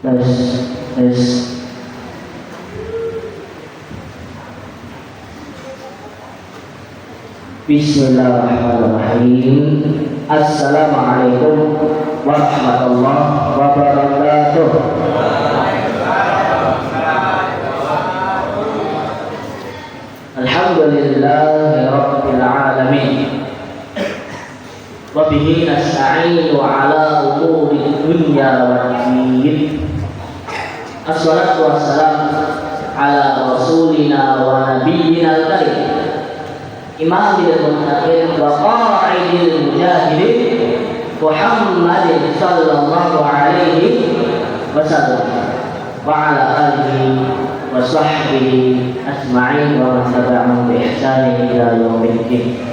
tes tes. Bismillahirrahmanirrahim. Assalamualaikum warahmatullahi wabarakatuh. Alhamdulillahi rabbil alamin. Wa bihi nasta'inu ala umuri dunya waddin. Assalatu wassalamu ala rasulina wa nabiyyina al-karim imamil muttaqin wa qa'idil mujahidin Muhammadin sallallahu alaihi wasallam wa ala alihi wa sahbihi ajma'in wa man tabi'ahum bi ihsanin ila yaumiddin.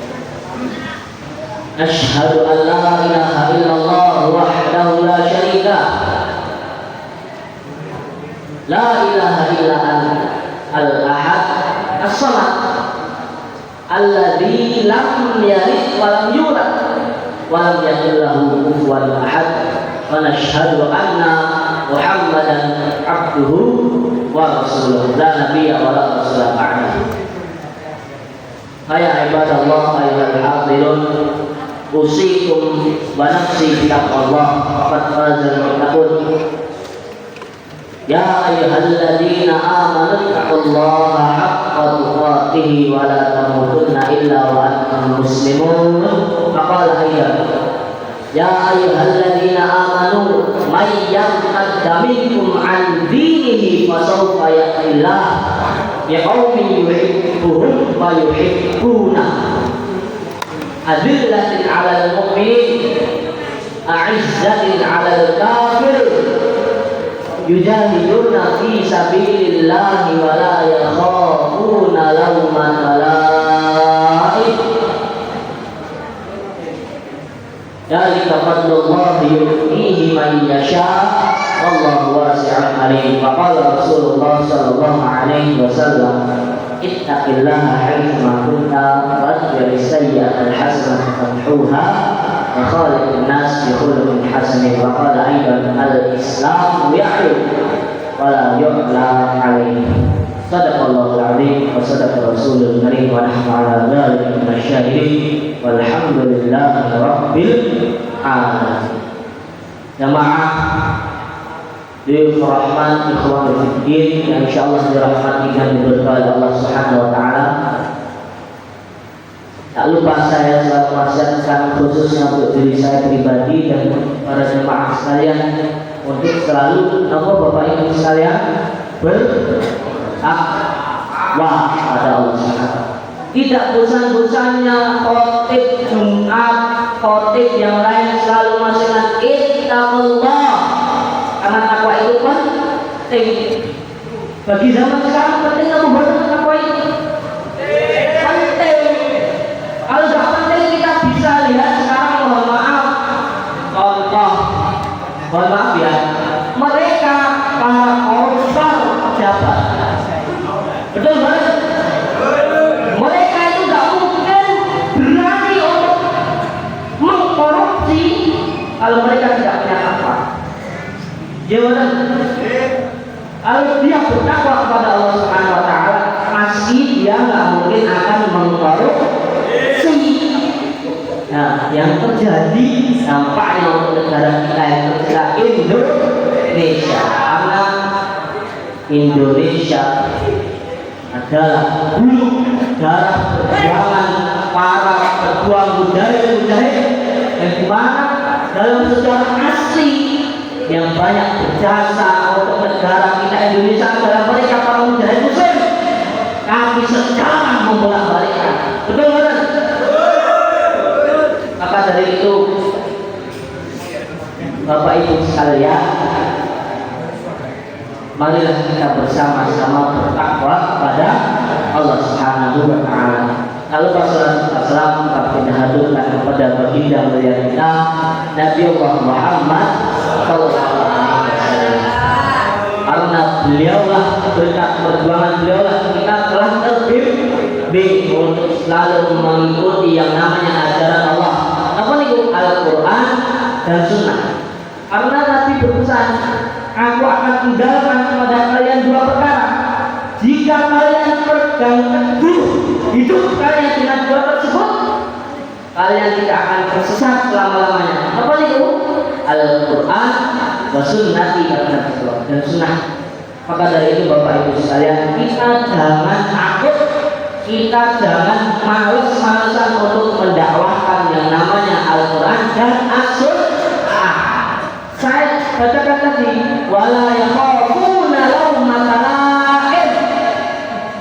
Asyhadu an la ilaha illallah wahdahu la syarika la ilaha illa al-ahad as-samad alladzi lam yalid wa lam yulad wa lam yakul lahu kufuwan ahad. Wa nashhadu anna Muhammadan abduhu wa rasuluhu la nabiyya wa la rasula ba'dahu. Ya ibadallah ayyuhal hadirun, usikum wa nafsi bittaqwallah faqad fazal muttaqun. Ya ayyuhalladzina amanu taqullaha haqqa tuqatih wa la tamutunna illa wa antum muslimun. Faqala ayat ya ayyuhalladzina amanu may yartadda minkum an dinihi fasawfa ya'tillah biqaumin yuhibbuhum wa yuhibbuna adillatin 'alal mu'minin a'izzatin 'alal kafir yujahiduna fi sabilillahi wa la yakhafuna lawmata laim. Dzalika fadlullahi yu'tihi man yasha' wallahu wasi'un alim. Faqala Rasulullah sallallahu alaihi wasallam ittaqillaha haitsu ma kunta wattaqis sayyi'atal hasanata tamhuha wa khaliqin nas bi khuluqin hasanin. Wa qala aidan al-islamu ya'lu wa la yu'la alayhi. Sadaqallahul azim wa sadaqa rasulul karim wa nahnu ala dzalika minasyahidin walhamdulillahi rabbil alamin. Jamaah dirahmati ikhwan fiddin yang insyaallah dirahmati dan diberkahi Allah Subhanahu wa taala. Tak lupa saya selalu wasiatkan khususnya untuk diri saya pribadi dan para jemaah sekalian untuk selalu Bapak Ibu sekalian bertakwa pada Allah Subhanahu. Tidak bosan-bosannya khotib Jumat, khotib yang lain selalu masukkan ittaqullah, karena takwa itu penting. Bagi zaman sekarang penting kamu bertakwa itu penting. Kalau tidak penting kita bisa lihat sekarang, mohon maaf, contoh, mohon maaf ya, mereka para koruptor pejabat, betul banget. Mereka itu tidak mungkin berani untuk mengkorupsi kalau mereka tidak punya takwa. Gimana? Kalau dia bertakwa kepada Allah Subhanahu wa taala, pasti dia nggak mungkin akan mengkorupsi. Nah, yang terjadi dampaknya untuk negara kita yang tercinta Indonesia, karena Indonesia adalah bulu darah perjuangan para pejuang mujahid yang dimana dalam sejarah asli yang banyak berjasa untuk negara kita Indonesia adalah mereka para mujahid muslim. Kami sekarang membolak-balikkan, betul betul. Maka dari itu Bapak Ibu sekalian, marilah kita bersama-sama bertakwa kepada Allah Subhanahu wa taala. Lalu Rasulullah kita haturkan kepada baginda mulia kita Nabi Muhammad sallallahu alaihi wasallam. Karena beliaulah berkat perjuangan beliaulah kita telah terbimbing untuk selalu mengikuti yang namanya ajaran Allah. Apa itu Al-Quran dan Sunnah. Karena Nabi berpesan aku akan tinggalkan kepada kalian dua perkara. Jika kalian pegang teguh hidup kalian dengan dua tersebut, kalian tidak akan tersesat selama-lamanya. Apa itu? Al-Quran wa sunnati dan sunnah. Maka dari itu Bapak Ibu sekalian, kita jangan takut, kita jangan males-malesan untuk mendakwahkan yang namanya Al-Quran dan As-Sunnah. Saya bacakan tadi, wala yakhafuna laumata la'im.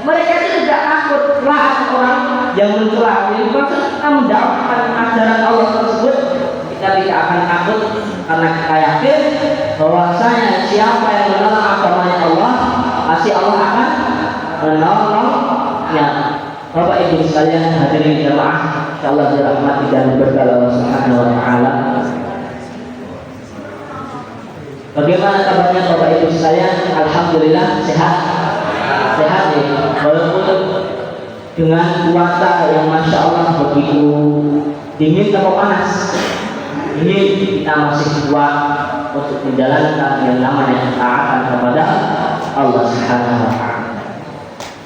Mereka itu tidak takut lahat orang yang mencela. Yang maksud kita mendakwahkan ajaran Allah tersebut, kita tidak akan takut karena kita yakin bahwasanya siapa yang menolong agamanya Allah, pasti Allah akan menolongnya. Bapak Ibu sekalian hadirin jamaah, insyaallah dirahmati dan diberkahi Allah Subhanahu wa taala. Bagaimana kabarnya Bapak Ibu sekalian? Alhamdulillah sehat. Sehat ya. Walaupun dengan cuaca yang masya Allah begitu dingin atau panas, ini kita masih kuat untuk menjalankan yang namanya ketaatan kepada Allah Subhanahu wa taala.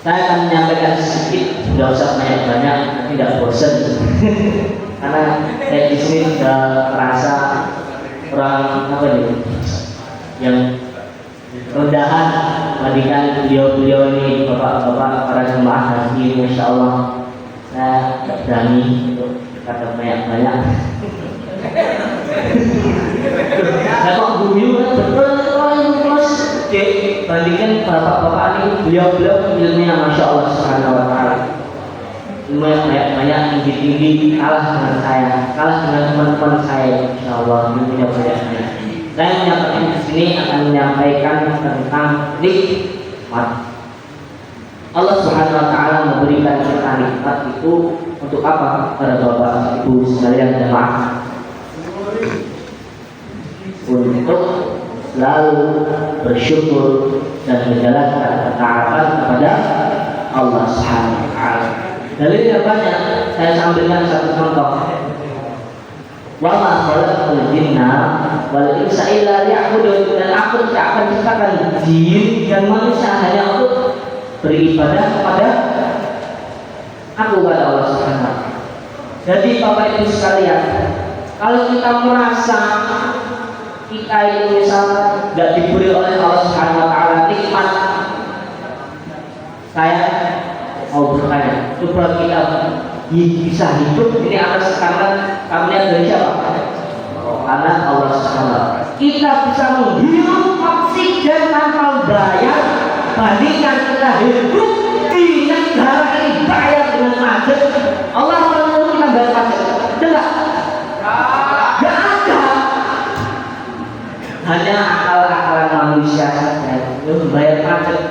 Saya akan menyampaikan sedikit, tidak usah banyak-banyak, tidak bosan. Karena saya di sini sudah merasa kurang apa nih, yang rendahan dibandingkan beliau-beliau ini, bapak-bapak para jemaah haji, masya Allah. Saya tidak berani untuk berkata banyak-banyak. Nah kok guyu betul terus bandingkan bapak-bapak ini, beliau-beliau ilmunya masya Allah Subhanahu wa taala. Ilmu yang banyak tinggi-tinggi, kalah dengan saya, kalah dengan teman-teman saya, insya Allah ilmunya banyak. Saya menyampaikan di sini akan menyampaikan tentang nikmat. Allah Subhanahu wa taala memberikan kita nikmat itu untuk apa? Para bapak ibu sekalian jemaah, untuk selalu bersyukur dan menjalankan ketaatan kepada Allah Subhanahu wa taala. Dalilnya banyak, saya sampaikan satu contoh. Wa ma khalaqtul jinna wal insa illa liya'budun, dan aku tidak akan ciptakan jin dan manusia hanya untuk beribadah kepada aku, kepada Allah Subhanahu wa taala. Jadi Bapak Ibu sekalian, kalau kita merasa kita itu misalnya tidak diberi oleh Allah Subhanahu wa taala nikmat, saya mau bertanya, coba kita bisa hidup ini atas karunia dari siapa? Karena Allah Subhanahu wa taala. Kita bisa menghirup oksigen tanpa bayar, bandingkan kita hidup di negara ini bayar dengan pajak. Allah menyuruh kita bayar pajak, enggak? Enggak ada. Hanya akal-akalan manusia saja itu bayar pajak.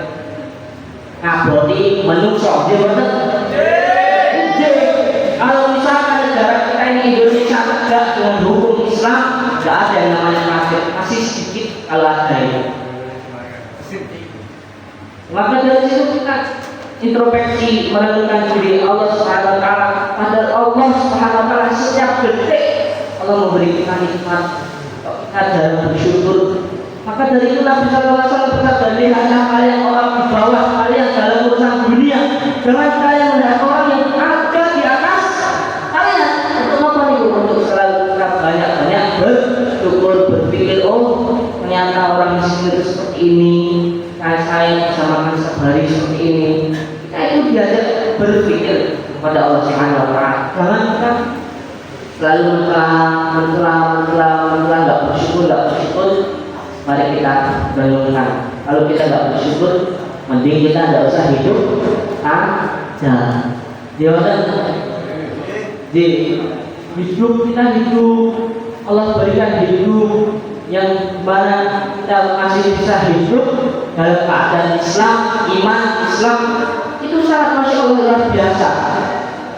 Ngaboti menungso, dia betul. Kalau misalkan negara kita ini Indonesia tegak dengan hukum Islam, tidak ada yang namanya pajak, masih sedikit kalau ada itu. Maka dari situ kita introspeksi, merenungkan diri Allah Subhanahu wa taala. Padahal Allah Subhanahu wa taala setiap detik Allah memberi kita nikmat. Kita dalam bersyukur. Maka dari itu Nabi sallallahu alaihi wasallam bersabda, lihatlah kalian orang di bawah kalian dalam urusan dunia, jangan kalian melihat orang yang ada di atas kalian. Untuk apa nih? Untuk selalu kita banyak-banyak bersyukur, berpikir, oh ternyata orang di sini seperti ini, saya bersama kan sehari seperti ini. Kita itu diajak berpikir kepada Allah Subhanahu wa taala. Jangan kita selalu mencela, nggak bersyukur. Mari kita renungkan. Kalau kita nggak bersyukur, mending kita nggak usah hidup aja. Jadi hidup kita hidup, Allah berikan hidup yang mana kita masih bisa hidup dalam keadaan Islam, iman Islam itu sangat masya Allah luar biasa.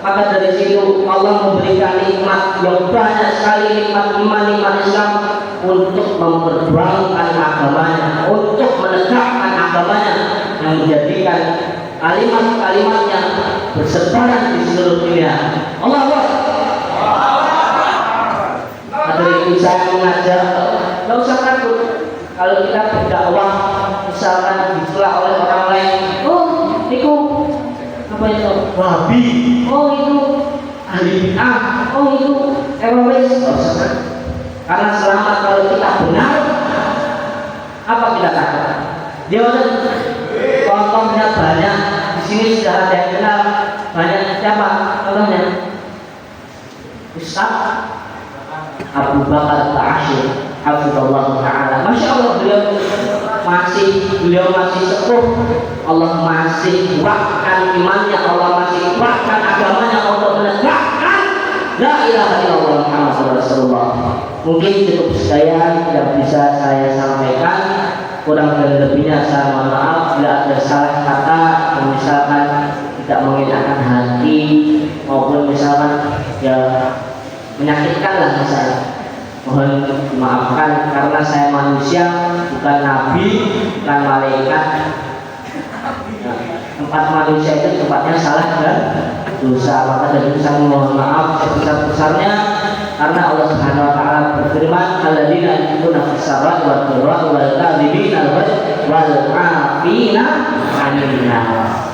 Maka dari situ Allah memberikan nikmat yang banyak sekali, nikmat iman, nikmat Islam untuk memperjuangkan agamanya, untuk menegakkan agamanya, yang menjadikan kalimat-kalimatnya bersebaran di seluruh dunia. Allah Allah. Dari itu saya mengajak, nggak usah takut. Kalau kalau kita berdakwah misalkan dicela oleh orang lain, oh itu apa itu? Wahabi. Oh itu ahli bid'ah. Oh itu teroris. Karena selama kalau kita benar, apa kita kata? Dia contohnya banyak. Di sini sudah ada yang kenal banyak. Siapa contohnya? Ustaz Abu Bakar Ba'asyir Hafizallahu Ta'ala. Masya Allah, beliau masih sepuh. Allah masih kuatkan imannya, Allah masih kuatkan agamanya, Allah menegakkan la ilaha illallah Muhammadur Rasulullah. Mungkin cukup sekian yang bisa saya sampaikan. Kurang dan lebihnya saya mohon maaf bila ada salah kata yang misalkan tidak mengenakan hati maupun misalkan ya menyakitkan lah misalnya. Mohon dimaafkan karena saya manusia, bukan nabi, bukan malaikat. Nah, tempat manusia itu tempatnya salah dan dosa. Maka dari itu saya mohon maaf sebesar-besarnya karena Allah Subhanahu wa taala berfirman, "Alladzina yunfiquna fis-sarra'i wad-dharra'i wal kadhibina wal 'afina 'anil nas."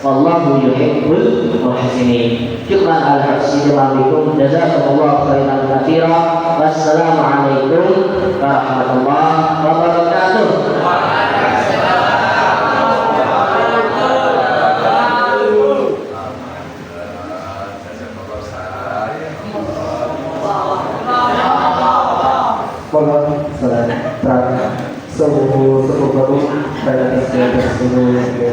Wallahu yuhibbul muhsinin. Syukran ala husnikum. Jazakumullahu khairan katsiran. Wassalamu alaikum warahmatullahi wabarakatuh. Mohon salat subuh baru pada